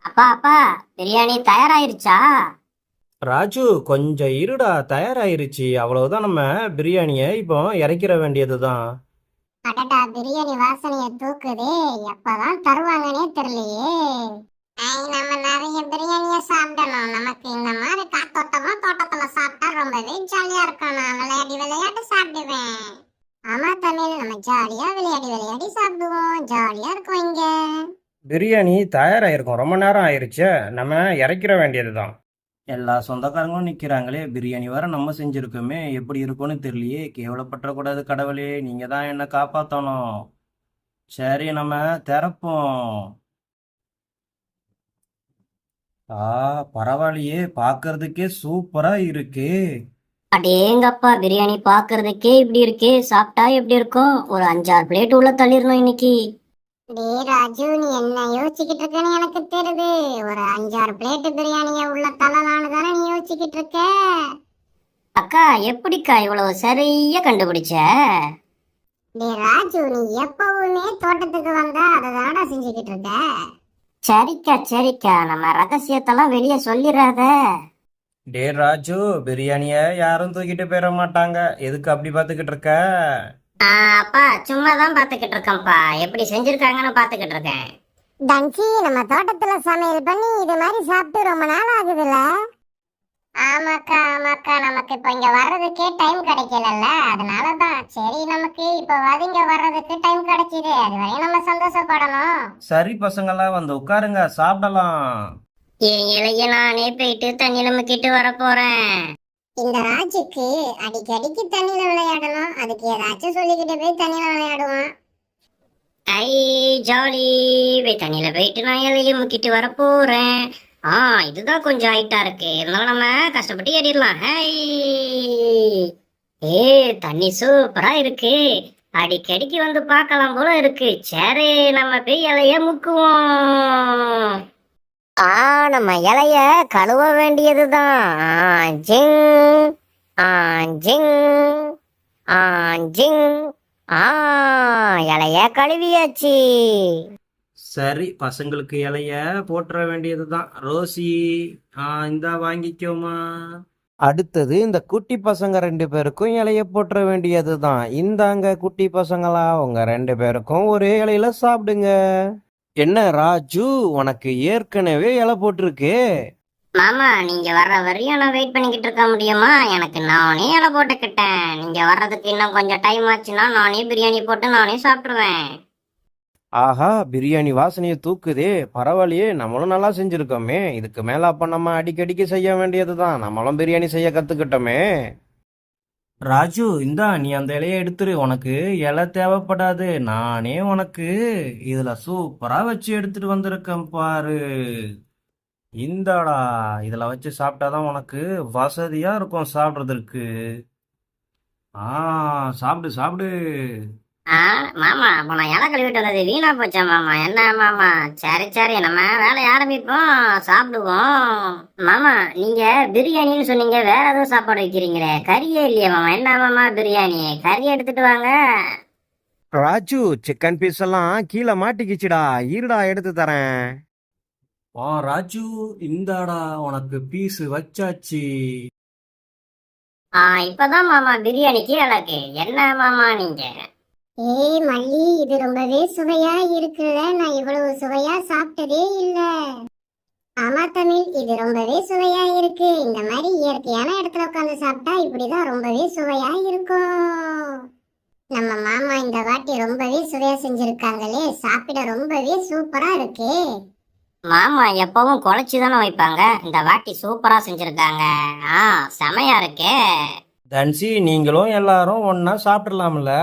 அப்பா அப்பா, பிரியாணி தயாராயிருச்சா? ராஜு, கொஞ்சம் இருடா. தயாராயிருச்சு, அவ்வளவுதான். நம்ம பிரியாணியை இப்போ இறக்கிற வேண்டியதுதான். அடடா, பிரியாணி வாசனைய தூக்குதே. எப்பதான் தருவாங்கன்னே தெரியலையே. நம்ம நிறைய பிரியாணிய சாப்பிடணும். நமக்கு இந்த மாதிரி காத்தோட்டமா தோட்டத்துல சாப்பிட்டா ரொம்பவே ஜாலியா இருக்கும். நான் விளையாடி விளையாடி சாப்பிடுவேன். ஆமா தமிழ், நம்ம ஜாலியா விளையாடி விளையாடி சாப்பிடுவோம். ஜாலியா இருக்கும் இங்க. பிரியாணி தயாராயிருக்கும், ரொம்ப நேரம் ஆயிருச்சே. நம்ம இறக்கிற வேண்டியதுதான். எல்லா சொந்தக்காரங்களும் நிக்கிறாங்களே, பிரியாணி வர நம்ம செஞ்சிருக்கோமே, எப்படி இருக்கும்னு தெரியலையே. கேவலப்பற்றக்கூடாது கடவுளே, நீங்க தான் என்ன காப்பாத்தணும். சரி, நம்ம திறப்போம். பரவாயில்லையே, பார்க்கறதுக்கே சூப்பரா இருக்கு. அடேங்கப்பா, பிரியாணி பாக்குறதுக்கே இப்படி இருக்கே. சாப்பிட்டா எப்படி இருக்கும்? ஒரு 5-6 பிளேட் உள்ள தள்ளிடணும் இன்னைக்கு. டேய் ராஜு, நீ என்ன யோசிச்சுக்கிட்டு இருக்கன்னு எனக்கு தெரியுது. ஒரு 5-6 பிளேட் பிரியாணிய உள்ள தள்ளலான்னு தானே நீ யோசிச்சுக்கிட்டு இருக்க. அக்கா, எப்படிக்கா இவ்வளவு சரியா கண்டுபிடிச்ச? டேய் ராஜு, நீ எப்பவுமே தோட்டத்துக்கு வந்தா அதை தானடா செஞ்சுக்கிட்டு இருக்க. சரிக்கா சரிக்கா, நம்ம ரகசியத்தெல்லாம் வெளியே சொல்லிடாத. டே ராஜு, பிரியாணிய யாரும் தூக்கிட்டு போயிட மாட்டாங்க. எதுக்கு அப்படி பார்த்துக்கிட்டு இருக்க? அப்பா, சும்மா தான் பாத்துக்கிட்டு இருக்கேன்ப்பா. எப்படி செஞ்சிருக்காங்கன்னு பாத்துக்கிட்டு இருக்கேன். தன்சி, நம்ம தோட்டத்துல சமையல் பண்ணி இது மாதிரி சாப்பிட்டு ரொம்ப நாள் ஆகுதுல்ல? ஆமாக்கா ஆமாக்கா, நமக்கு இப்ப இங்க வர்றதுக்கே டைம் கிடைக்கலல்ல, அதனாலதான் சரி நமக்கு இப்ப இங்க வர்றதுக்கு டைம் கிடைச்சிது, அது வரையும் நம்ம சந்தோஷப்படணும். சரி பசங்களா, வந்து உட்காருங்க, சாப்பிடலாம். என் இலைய நானே போயிட்டு தண்ணியில முக்கிட்டு வர போறேன். இந்த ராஜுக்கு அடிக்கடிக்கு தண்ணியில விளையாடணும். அதுக்கு ஏதாச்சும் சொல்லிக்கிட்டு போய் தண்ணியில விளையாடுவான். ஐ ஜாலி, போய் தண்ணியில போயிட்டு நான் இலைய முக்கிட்டு வர போறேன். இதுதான் கொஞ்சம் ஹைட்டா இருக்கு, இருந்தாலும் நம்ம கஷ்டப்பட்டு ஏறிடலாம். ஹை, ஏ, தண்ணி சூப்பரா இருக்கு. அடிக்கடிக்கு வந்து பார்க்கலாம் போல இருக்கு. சரி, நம்ம போய் இலைய முக்குவோம். நம்ம இலைய கழுவ வேண்டியதுதான். ஜிங் ஜிங் ஜிங். இலைய கழுவியாச்சு. சரி, பசங்களுக்கு இலைய போட்டுற வேண்டியதுதான். ரோசி, இந்தா வாங்கிக்கோமா. அடுத்தது இந்த குட்டி பசங்க 2 பேருக்கும் இலைய போட்டுற வேண்டியதுதான். இந்தாங்க குட்டி பசங்களா, உங்க 2 பேருக்கும் ஒரே இலையில சாப்பிடுங்க. என்ன ராஜு, உனக்கு ஏற்கனவே இலை போட்டிருக்கு. மாமா, நீங்க வர்ற வரையும் நான் வெயிட் பண்ணிக்கிட்டு இருக்க முடியுமா? எனக்கு நானே இலை போட்டுக்கிட்டேன். நீங்க வர்றதுக்கு இன்னும் கொஞ்சம் டைம் ஆச்சுன்னா நானே பிரியாணி போட்டு நானே சாப்பிட்டுருவேன். ஆஹா, பிரியாணி வாசனையை தூக்குதே. பரவாயில்லையே, நம்மளும் நல்லா செஞ்சிருக்கோமே. இதுக்கு மேல அப்ப நம்ம அடிக்கடிக்கு செய்ய வேண்டியதுதான். நம்மளும் பிரியாணி செய்ய கத்துக்கிட்டோமே. ராஜு, இந்தா நீ அந்த இலைய எடுத்துரு. உனக்கு இலை தேவைப்படாது, நானே உனக்கு இதுல சூப்பரா வச்சு எடுத்துட்டு வந்திருக்கேன் பாரு. இந்தாடா, இதுல வச்சு சாப்பிட்டாதான் உனக்கு வசதியா இருக்கும் சாப்பிடுறதுக்கு. சாப்பிடு சாப்பிடு. மாமா, அப்ப நான் இலை கழுவிட்டு வந்தது வீணா போச்சா மாமா? என்ன மாமா? சரி சரி, நம்ம வேலையை ஆரம்பிப்போம், சாப்பிடுவோம். மாமா, நீங்க பிரியாணின்னு சொன்னீங்க, வேற எதுவும் சாப்பாடு வைக்கிறீங்களே? கறியே இல்லையா மாமா? என்ன மாமா பிரியாணி? கறி எடுத்துட்டு வாங்க. ராஜு, சிக்கன் பீஸ் எல்லாம் கீழே மாட்டிக்கிச்சுடா, இருடா எடுத்து தரேன். ராஜு, இந்தாடா உனக்கு பீஸ் வச்சாச்சு. இப்பதான் மாமா பிரியாணிக்கு அழகு. என்ன மாமா நீங்க? ஏய் மல்லி, இது ரொம்பவே சுவையா இருக்குல்ல. நான் இவ்வளவு சுவையா சாப்பிட்டதே இல்ல. ஆமா தமிழ், இது ரொம்பவே சுவையா இருக்கு. இந்த மாதிரி இயற்கையான இடத்துல உட்காந்து சாப்பிட்டா இப்படிதான் ரொம்பவே சுவையா இருக்கும். நம்ம மாமா இந்த வாட்டி ரொம்பவே சுவையா செஞ்சிருக்காங்களே, சாப்பிட ரொம்பவே சூப்பரா இருக்கு. மாமா எப்பவும் குழைச்சி தானே வைப்பாங்க, இந்த வாட்டி சூப்பரா செஞ்சிருக்காங்க. செமையா இருக்கே. தன்சி, நீங்களும் எல்லாரும் ஒன்னா சாப்பிடலாம்ல?